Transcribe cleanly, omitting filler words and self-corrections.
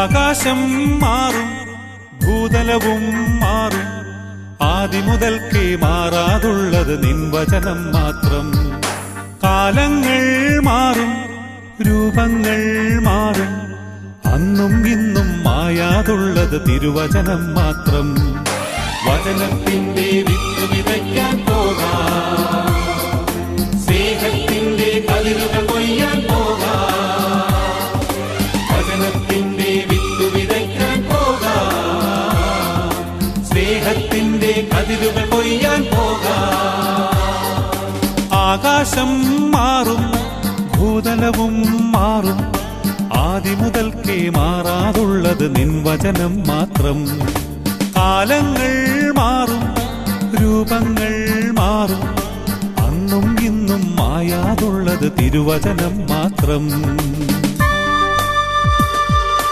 ആകാശം മാറും, ഭൂതലവും മാറും, ആദിമുതൽക്കേ മാറാതുള്ളത് നിൻ വചനം മാത്രം. കാലങ്ങൾ മാറും, രൂപങ്ങൾ മാറും, അന്നും ഇന്നും മായാതുള്ളത് തിരുവചനം മാത്രം. വചനത്തിന്റെ വിത്ത് വിതയ്ക്കാൻ പോകാം, സ്നേഹത്തിന്റെ കതിരുകൾ കൊയ്യാൻ പോകാം. വചനത്തിന്റെ വിത്ത് വിതയ്ക്കാൻ പോകാം, സ്നേഹത്തിന്റെ കതിരുകൾ കൊയ്യാൻ പോകാം. ആകാശം മാറും, ഭൂതലവും മാറും, ആദിമുതൽക്കേ മാറാതുള്ളത് നിൻ വചനം മാത്രം. കാലങ്ങൾ മാറും, രൂപങ്ങൾ മാറും, അന്നും ഇന്നും മായാതുള്ളത് തിരുവചനം മാത്രം.